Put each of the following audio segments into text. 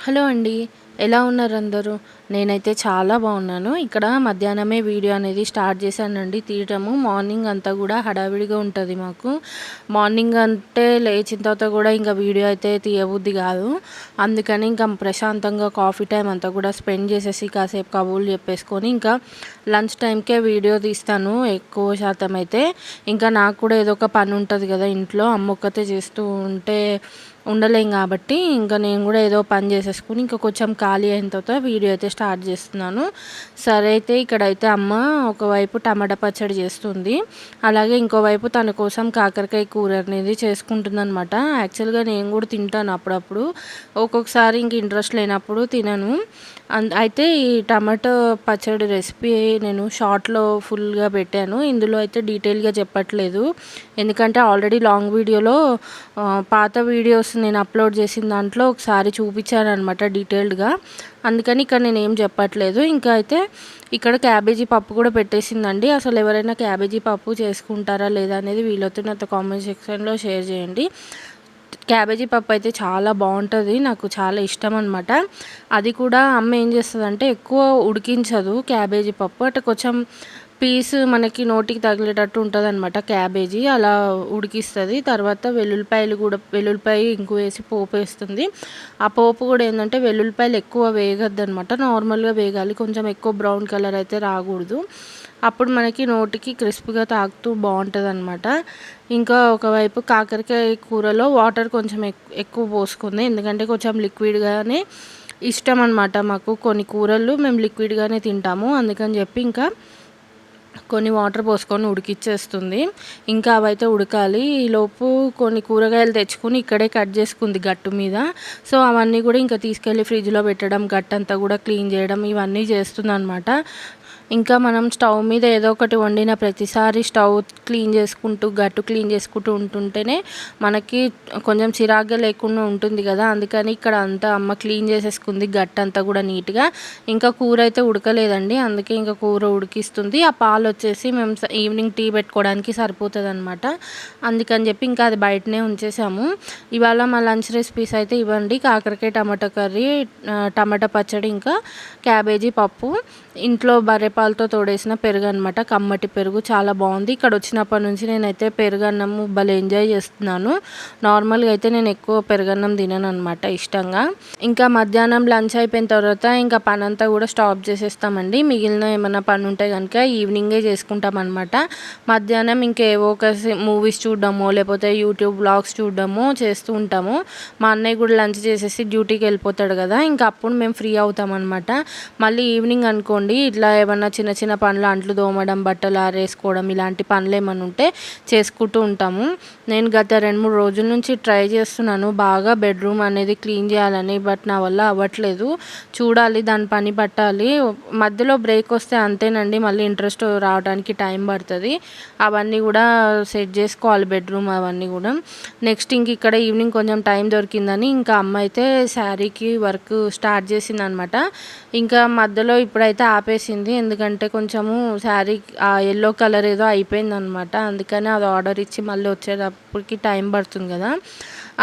Hello అండి. ఎలా ఉన్నారు అందరూ? నేనైతే చాలా బాగున్నాను. ఇక్కడ మధ్యాహ్నమే వీడియో అనేది స్టార్ట్ చేశానండి తీయటము. మార్నింగ్ అంతా కూడా హడావిడిగా ఉంటుంది మాకు. మార్నింగ్ అంటే లేచిన తర్వాత కూడా ఇంకా వీడియో అయితే తీయబుద్ధి కాదు. అందుకని ఇంకా ప్రశాంతంగా కాఫీ టైం అంతా కూడా స్పెండ్ చేసేసి కాసేపు కబుర్లు చెప్పేసుకొని ఇంకా లంచ్ టైంకే వీడియో తీస్తాను ఎక్కువ శాతం అయితే. ఇంకా నాకు కూడా ఏదో ఒక పని ఉంటుంది కదా ఇంట్లో, అమ్మ ఒక్కతే చేస్తూ ఉంటే ఉండలేం కాబట్టి ఇంకా నేను కూడా ఏదో పని చేసేసుకుని ఇంకా కొంచెం ఖాళీ అయిన తర్వాత వీడియో అయితే స్టార్ట్ చేస్తున్నాను. సరే అయితే ఇక్కడైతే అమ్మ ఒకవైపు టమాటా పచ్చడి చేస్తుంది, అలాగే ఇంకోవైపు తన కోసం కాకరకాయ కూర అనేది చేసుకుంటుంది అనమాట. యాక్చువల్గా నేను కూడా తింటాను అప్పుడప్పుడు, ఒక్కొక్కసారి ఇంక ఇంట్రెస్ట్ లేనప్పుడు తినను. అయితే ఈ టమాటో పచ్చడి రెసిపీ నేను షార్ట్లో ఫుల్గా పెట్టాను, ఇందులో అయితే డీటెయిల్గా చెప్పట్లేదు. ఎందుకంటే ఆల్రెడీ లాంగ్ వీడియోలో పాత వీడియోస్ నేను అప్లోడ్ చేసిన దాంట్లో ఒకసారి చూపించాను అనమాట డీటెయిల్డ్గా. అందుకని ఇక్కడ నేను ఏం చెప్పట్లేదు. ఇంకా అయితే ఇక్కడ క్యాబేజీ పప్పు కూడా పెట్టేసిందండి. అసలు ఎవరైనా క్యాబేజీ పప్పు చేసుకుంటారా లేదా అనేది వీళ్ళతో నాతో కామెంట్ సెక్షన్లో షేర్ చేయండి. క్యాబేజీ పప్పు అయితే చాలా బాగుంటుంది, నాకు చాలా ఇష్టం అనమాట. అది కూడా అమ్మ ఏం చేస్తుందంటే ఎక్కువ ఉడికించదు క్యాబేజీ పప్పు, అంటే కొంచెం పీస్ మనకి నోటికి తగిలేటట్టు ఉంటుంది అనమాట క్యాబేజీ, అలా ఉడికిస్తుంది. తర్వాత వెల్లుల్లిపాయ ఇంకు వేసి పోపు వేస్తుంది. ఆ పోపు కూడా ఏంటంటే వెల్లుల్లిపాయలు ఎక్కువ వేగద్దు అనమాట, నార్మల్గా వేగాలి, కొంచెం ఎక్కువ బ్రౌన్ కలర్ అయితే రాకూడదు. అప్పుడు మనకి నోటికి క్రిస్ప్గా తాకుతూ బాగుంటుంది అనమాట. ఇంకా ఒకవైపు కాకరకాయ కూరలో వాటర్ కొంచెం ఎక్కువ పోసుకుంది, ఎందుకంటే కొంచెం లిక్విడ్గానే ఇష్టం అనమాట మాకు. కొన్ని కూరలు మేము లిక్విడ్గానే తింటాము, అందుకని చెప్పి ఇంకా కొన్ని వాటర్ పోసుకొని ఉడికిచ్చేస్తుంది. ఇంకా అవైతే ఉడకాలి. ఈలోపు కొన్ని కూరగాయలు తెచ్చుకుని ఇక్కడే కట్ చేసుకుంది గట్టు మీద. సో అవన్నీ కూడా ఇంకా తీసుకెళ్ళి ఫ్రిడ్జ్లో పెట్టడం, గట్టంతా కూడా క్లీన్ చేయడం ఇవన్నీ చేస్తుంది అనమాట. ఇంకా మనం స్టవ్ మీద ఏదో ఒకటి వండిన ప్రతిసారి స్టవ్ క్లీన్ చేసుకుంటూ గట్టు క్లీన్ చేసుకుంటూ ఉంటుంటేనే మనకి కొంచెం చిరాగ్గా లేకుండా ఉంటుంది కదా. అందుకని ఇక్కడ అంతా అమ్మ క్లీన్ చేసేసుకుంది గట్టు అంతా కూడా నీట్గా. ఇంకా కూర అయితే ఉడకలేదండి, అందుకే ఇంకా కూర ఉడికిస్తుంది. ఆ పాలు వచ్చేసి మేము ఈవినింగ్ టీ పెట్టుకోవడానికి సరిపోతుంది అనమాట. అందుకని చెప్పి ఇంకా అది బయటనే ఉంచేసాము. ఇవాళ మా లంచ్ రెసిపీస్ అయితే ఇవ్వండి: కాకరకాయ టమాటా కర్రీ, టమాటా పచ్చడి, ఇంకా క్యాబేజీ పప్పు, ఇంట్లో బర్రెపాలతో తోడేసిన పెరుగు అనమాట, కమ్మటి పెరుగు, చాలా బాగుంది. ఇక్కడ వచ్చినప్పటి నుంచి నేనైతే పెరుగన్నము భలే ఎంజాయ్ చేస్తున్నాను. నార్మల్గా అయితే నేను ఎక్కువ పెరుగన్నం తినను అనమాట ఇష్టంగా. ఇంకా మధ్యాహ్నం లంచ్ అయిపోయిన తర్వాత ఇంకా పని అంతా కూడా స్టాప్ చేసేస్తామండి. మిగిలిన ఏమైనా పని ఉంటే కనుక ఈవినింగే చేసుకుంటాం అనమాట. మధ్యాహ్నం ఇంకేవో ఒక మూవీస్ చూడడమో లేకపోతే యూట్యూబ్ బ్లాగ్స్ చూడడమో చేస్తూ ఉంటాము. మా అన్నయ్య కూడా లంచ్ చేసేసి డ్యూటీకి వెళ్ళిపోతాడు కదా, ఇంకా అప్పుడు మేము ఫ్రీ అవుతాం అనమాట. మళ్ళీ ఈవినింగ్ అనుకోండి ఇట్లా ఏమన్నా చిన్న చిన్న పనులు, అంట్లు తోమడం, బట్టలు ఆరేసుకోవడం, ఇలాంటి పనులు ఏమైనా ఉంటే చేసుకుంటూ ఉంటాము. నేను గత 2-3 రోజుల నుంచి ట్రై చేస్తున్నాను బాగా బెడ్రూమ్ అనేది క్లీన్ చేయాలని, బట్ నా వల్ల అవ్వట్లేదు. చూడాలి, దాని పని పట్టాలి. మధ్యలో బ్రేక్ వస్తే అంతేనండి, మళ్ళీ ఇంట్రెస్ట్ రావడానికి టైం పడుతుంది. అవన్నీ కూడా సెట్ చేసుకోవాలి బెడ్రూమ్ అవన్నీ కూడా. నెక్స్ట్ ఇంక ఇక్కడ ఈవినింగ్ కొంచెం టైం దొరికిందని ఇంకా అమ్మ అయితే శారీకి వర్క్ స్టార్ట్ చేసిందనమాట. ఇంకా మధ్యలో ఇప్పుడైతే ఆపేసింది, ఎందుకంటే కొంచెము శారీ ఆ ఎల్లో కలర్ ఏదో అయిపోయిందనమాట. అందుకని అది ఆర్డర్ ఇచ్చి మళ్ళీ వచ్చేటప్పటికి టైం పడుతుంది కదా,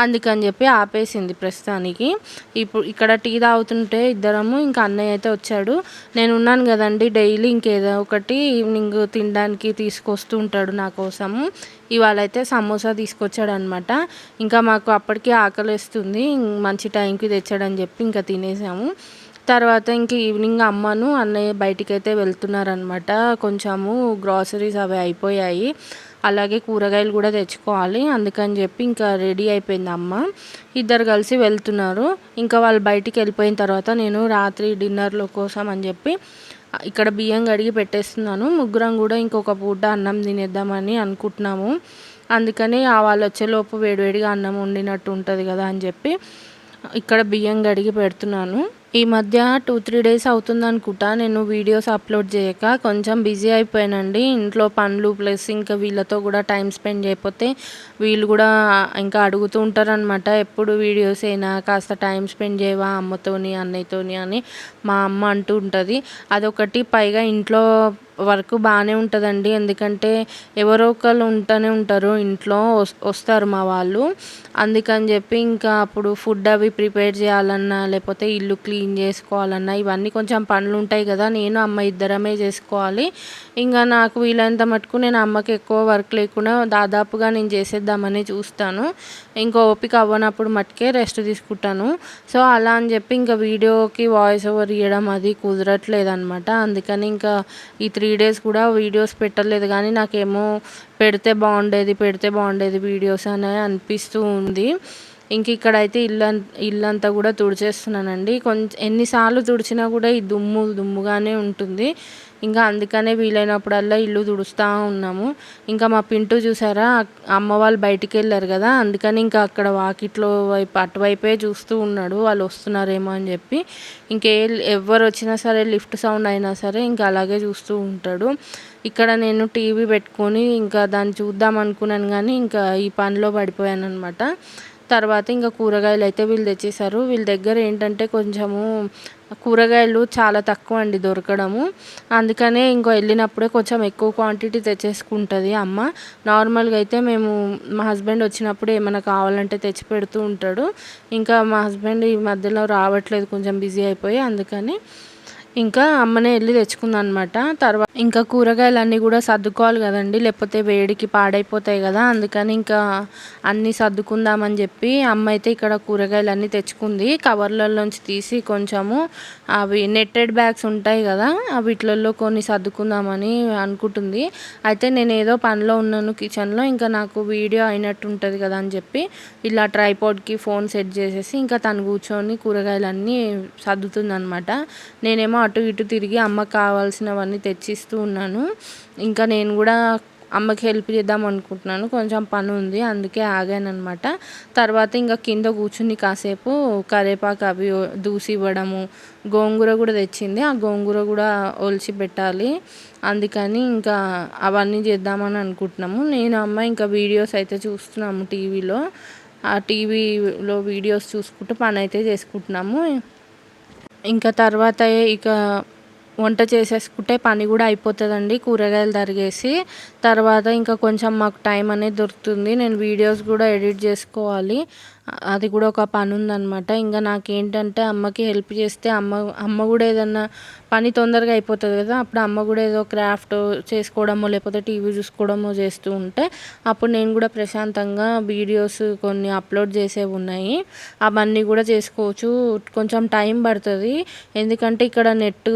అందుకని చెప్పి ఆపేసింది ప్రస్తుతానికి. ఇప్పుడు ఇక్కడ టీ తాగుతుంటే ఇద్దరము, ఇంకా అన్నయ్య అయితే వచ్చాడు. నేను ఉన్నాను కదండి, డైలీ ఇంకేదో ఒకటి ఈవినింగ్ తినడానికి తీసుకొస్తూ ఉంటాడు నా కోసము. ఇవాళ అయితే సమోసా తీసుకొచ్చాడు అనమాట. ఇంకా మాకు అప్పటికి ఆకలిస్తుంది, మంచి టైంకి తెచ్చాడని చెప్పి ఇంకా తినేసాము. తర్వాత ఇంక ఈవినింగ్ అమ్మను అన్నయ్య బయటికైతే వెళ్తున్నారనమాట. కొంచెము గ్రాసరీస్ అవి అయిపోయాయి, అలాగే కూరగాయలు కూడా తెచ్చుకోవాలి. అందుకని చెప్పి ఇంకా రెడీ అయిపోయింది అమ్మ, ఇద్దరు కలిసి వెళ్తున్నారు. ఇంకా వాళ్ళు బయటికి వెళ్ళిపోయిన తర్వాత నేను రాత్రి డిన్నర్లో కోసం అని చెప్పి ఇక్కడ బియ్యం కడిగి పెట్టేస్తున్నాను. ముగ్గురం కూడా ఇంకొక పూట అన్నం తినేద్దామని అనుకుంటున్నాము. అందుకని వాళ్ళు వచ్చేలోపు వేడివేడిగా అన్నం వండినట్టు ఉంటుంది కదా అని చెప్పి ఇక్కడ బియ్యం కడిగి పెడుతున్నాను. ఈ మధ్య 2-3 డేస్ అవుతుంది అనుకుంటా నేను వీడియోస్ అప్లోడ్ చేయక, కొంచెం బిజీ అయిపోయానండి. ఇంట్లో పనులు ప్లస్ ఇంకా వీళ్ళతో కూడా టైం స్పెండ్ చేయకపోతే వీళ్ళు కూడా ఇంకా అడుగుతూ ఉంటారనమాట, ఎప్పుడు వీడియోస్ అయినా కాస్త టైం స్పెండ్ చేయవా అమ్మతోని అన్నయ్యతోని అని మా అమ్మ అంటూ ఉంటుంది. అదొకటి, పైగా ఇంట్లో వర్క్ బాగానే ఉంటుందండి. ఎందుకంటే ఎవరో ఒకళ్ళు ఉంటూనే ఉంటారు ఇంట్లో, వస్తారు మా వాళ్ళు. అందుకని చెప్పి ఇంకా అప్పుడు ఫుడ్ అవి ప్రిపేర్ చేయాలన్నా, లేకపోతే ఇల్లు క్లీన్ చేసుకోవాలన్నా, ఇవన్నీ కొంచెం పనులు ఉంటాయి కదా. నేను అమ్మ ఇద్దరమే చేసుకోవాలి. ఇంకా నాకు వీలైనంత మటుకు నేను అమ్మకి ఎక్కువ వర్క్ లేకుండా దాదాపుగా నేను చేసేద్దామని చూస్తాను. ఇంకా ఓపిక అవ్వనప్పుడు మట్టుకే రెస్ట్ తీసుకుంటాను. సో అలా అని చెప్పి ఇంకా వీడియోకి వాయిస్ ఓవర్ ఇవ్వడం అది కుదరట్లేదు అనమాట. అందుకని ఇంకా ఈ 3 డేస్ కూడా వీడియోస్ పెట్టలేదు. కానీ నాకేమో పెడితే బాగుండేది వీడియోస్ అని అనిపిస్తూ ఉంది. ఇంక ఇక్కడైతే ఇల్లంతా కూడా తుడిచేస్తున్నానండి. ఎన్నిసార్లు తుడిచినా కూడా ఈ దుమ్ముగానే ఉంటుంది. ఇంకా అందుకనే వీలైనప్పుడల్లా ఇల్లు తుడుస్తూ ఉన్నాము. ఇంకా మా పింటూ చూసారా, అమ్మ వాళ్ళు బయటికి వెళ్ళారు కదా, అందుకని ఇంకా అక్కడ వాకిట్లో అటువైపే చూస్తూ ఉన్నాడు వాళ్ళు వస్తున్నారేమో అని చెప్పి. ఎవరు వచ్చినా సరే, లిఫ్ట్ సౌండ్ అయినా సరే ఇంకా అలాగే చూస్తూ ఉంటాడు. ఇక్కడ నేను టీవీ పెట్టుకొని ఇంకా దాన్ని చూద్దాం అనుకున్నాను, కానీ ఇంకా ఈ పనిలో పడిపోయాను అనమాట. తర్వాత ఇంకా కూరగాయలు అయితే వీళ్ళు తెచ్చేసారు. వీళ్ళ దగ్గర ఏంటంటే కొంచెము కూరగాయలు చాలా తక్కువ అండి దొరకడము. అందుకనే ఇంకో వెళ్ళినప్పుడే కొంచెం ఎక్కువ క్వాంటిటీ తెచ్చేసుకుంటుంది అమ్మ. నార్మల్గా అయితే మా హస్బెండ్ వచ్చినప్పుడు ఏమైనా కావాలంటే తెచ్చి పెడుతూ ఉంటాడు. ఇంకా మా హస్బెండ్ ఈ మధ్యలో రావట్లేదు, కొంచెం బిజీ అయిపోయి, అందుకని ఇంకా అమ్మనే వెళ్ళి తెచ్చుకుందనమాట. తర్వాత ఇంకా కూరగాయలన్నీ కూడా సర్దుకోవాలి కదండి, లేకపోతే వేడికి పాడైపోతాయి కదా. అందుకని ఇంకా అన్నీ సర్దుకుందామని చెప్పి అమ్మ అయితే ఇక్కడ కూరగాయలన్నీ తెచ్చుకుంది. కవర్లలోంచి తీసి కొంచెము అవి నెట్టెడ్ బ్యాగ్స్ ఉంటాయి కదా, వీటిలలో కొన్ని సర్దుకుందామని అనుకుంటుంది. అయితే నేను ఏదో పనిలో ఉన్నాను కిచెన్లో, ఇంకా నాకు వీడియో అయినట్టు ఉంటుంది కదా అని చెప్పి ఇలా ట్రైపాడ్కి ఫోన్ సెట్ చేసేసి ఇంకా తను కూర్చొని కూరగాయలన్నీ సర్దుతుంది అనమాట. నేనేమో అటు ఇటు తిరిగి అమ్మకు కావాల్సినవన్నీ తెచ్చిస్తూ ఉన్నాను. ఇంకా నేను కూడా అమ్మకి హెల్ప్ చేద్దాం అనుకుంటున్నాను, కొంచెం పని ఉంది, అందుకే ఆగాను అనమాట. తర్వాత ఇంకా కింద కూర్చుని కాసేపు కరివేపాకు అవి దూసి ఇవ్వడము, గోంగూర కూడా తెచ్చింది, ఆ గోంగూర కూడా ఒలిచి పెట్టాలి. అందుకని ఇంకా అవన్నీ చేద్దామని అనుకుంటున్నాము. నేను అమ్మ ఇంకా వీడియోస్ అయితే చూస్తున్నాము టీవీలో. ఆ టీవీలో వీడియోస్ చూసుకుంటూ పని అయితే చేసుకుంటున్నాము. ఇంకా తర్వాత వంట చేసేసుకుంటే పని కూడా అయిపోతుందండి, కూరగాయలు తరిగేసి. తర్వాత ఇంకా కొంచెం మాకు టైం అనేది దొరుకుతుంది. నేను వీడియోస్ కూడా ఎడిట్ చేసుకోవాలి, అది కూడా ఒక పని ఉందన్నమాట. ఇంకా నాకేంటంటే అమ్మకి హెల్ప్ చేస్తే అమ్మ కూడా ఏదన్నా పని తొందరగా అయిపోతుంది కదా, అప్పుడు అమ్మ కూడా ఏదో క్రాఫ్ట్ చేసుకోవడమో లేకపోతే టీవీ చూసుకోవడమో చేస్తూ ఉంటే అప్పుడు నేను కూడా ప్రశాంతంగా వీడియోస్ కొన్ని అప్లోడ్ చేసేవి ఉన్నాయి, అవన్నీ కూడా చేసుకోవచ్చు. కొంచెం టైం పడుతుంది, ఎందుకంటే ఇక్కడ నెట్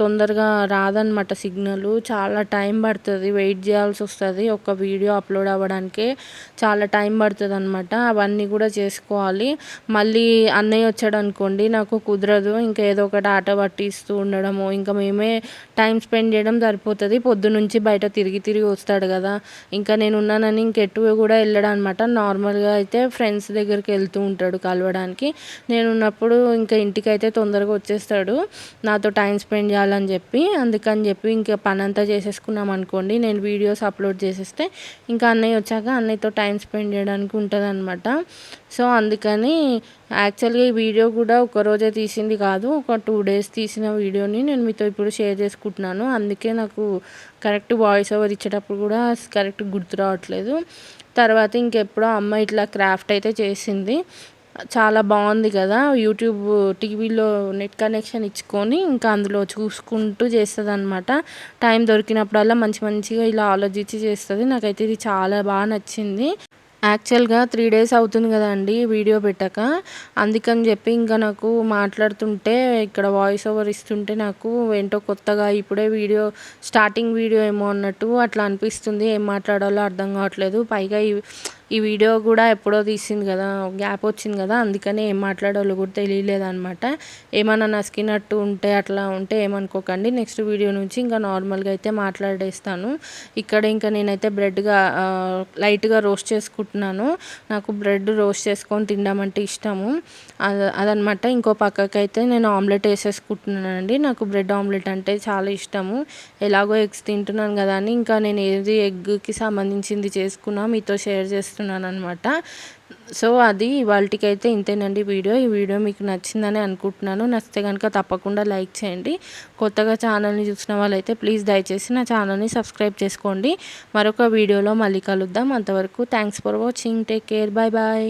తొందరగా రాదనమాట, సిగ్నల్ చాలా టైం పడుతుంది, వెయిట్ చేయాల్సి వస్తుంది. ఒక వీడియో అప్లోడ్ అవ్వడానికే చాలా టైం పడుతుంది అనమాట. అవన్నీ కూడా చేసుకోవాలి. మళ్ళీ అన్నయ్య వచ్చాడు అనుకోండి, నాకు కుదరదు, ఇంకా ఏదో ఒకటి ఆట పట్టిస్తూ ఉండడము, ఇంకా మేమే టైం స్పెండ్ చేయడం సరిపోతుంది. పొద్దునుంచి బయట తిరిగి వస్తాడు కదా, ఇంకా నేను ఉన్నానని ఇంకెటు కూడా వెళ్ళడం అనమాట. నార్మల్గా అయితే ఫ్రెండ్స్ దగ్గరికి వెళ్తూ ఉంటాడు కలవడానికి, నేను ఉన్నప్పుడు ఇంకా ఇంటికి అయితే తొందరగా వచ్చేస్తాడు నాతో టైం స్పెండ్ చేయాలని చెప్పి. అందుకని చెప్పి ఇంకా పని అంతా చేసేసుకున్నాం అనుకోండి, నేను వీడియోస్ అప్లోడ్ చేసేస్తే ఇంకా అన్నయ్య వచ్చాక అన్నయ్యతో టైం స్పెండ్ చేయడానికి ఉంటుంది అనమాట. సో అందుకని యాక్చువల్గా ఈ వీడియో కూడా ఒకరోజే తీసింది కాదు, ఒక 2 డేస్ తీసిన వీడియోని నేను మీతో ఇప్పుడు షేర్ చేసుకుంటున్నాను. అందుకే నాకు కరెక్ట్ వాయిస్ ఓవర్ ఇచ్చేటప్పుడు కూడా కరెక్ట్ గుర్తు రావట్లేదు. తర్వాత ఇంకెప్పుడో అమ్మ ఇట్లా క్రాఫ్ట్ అయితే చేసింది, చాలా బాగుంది కదా. యూట్యూబ్ టీవీలో నెట్ కనెక్షన్ ఇచ్చుకొని ఇంకా అందులో చూసుకుంటూ చేస్తుంది అనమాట. టైం దొరికినప్పుడల్లా మంచిగా ఇలా ఆలోచించి చేస్తుంది. నాకైతే ఇది చాలా బాగా నచ్చింది. యాక్చువల్గా 3 డేస్ అవుతుంది కదండి వీడియో పెట్టాక, అందుకని చెప్పి ఇంకా నాకు మాట్లాడుతుంటే ఇక్కడ వాయిస్ ఓవర్ ఇస్తుంటే నాకు ఏంటో కొత్తగా ఇప్పుడే స్టార్టింగ్ వీడియో ఏమో అన్నట్టు అట్లా అనిపిస్తుంది, ఏం మాట్లాడాలో అర్థం కావట్లేదు. పైగా ఈ వీడియో కూడా ఎప్పుడో తీసింది కదా, గ్యాప్ వచ్చింది కదా, అందుకని ఏం మాట్లాడాలో కూడా తెలియలేదు అనమాట. ఏమన్నా నసికినట్టు ఉంటే అట్లా ఉంటే ఏమనుకోకండి. నెక్స్ట్ వీడియో నుంచి ఇంకా నార్మల్గా అయితే మాట్లాడేస్తాను. ఇక్కడ ఇంకా నేనైతే లైట్గా రోస్ట్ చేసుకుంటున్నాను. నాకు బ్రెడ్ రోస్ట్ చేసుకొని తినడం అంటే ఇష్టము, అదనమాట. ఇంకో పక్కకైతే నేను ఆమ్లెట్ వేసేసుకుంటున్నానండి. నాకు బ్రెడ్ ఆమ్లెట్ అంటే చాలా ఇష్టము, ఎలాగో ఎగ్స్ తింటున్నాను కదా అని ఇంకా నేను ఏది ఎగ్కి సంబంధించింది చేసుకున్నా మీతో షేర్ చేస్తున్నాను అనమాట. సో అది ఇవాల్టికైతే ఇంతేనండి వీడియో. ఈ వీడియో మీకు నచ్చిందని అనుకుంటున్నాను. నచ్చితే కనుక తప్పకుండా లైక్ చేయండి. కొత్తగా ఛానల్ని చూసిన వాళ్ళైతే ప్లీజ్ దయచేసి నా ఛానల్ని సబ్స్క్రైబ్ చేసుకోండి. మరొక వీడియోలో మళ్ళీ కలుద్దాం. అంతవరకు thanks for watching. Take care. Bye bye.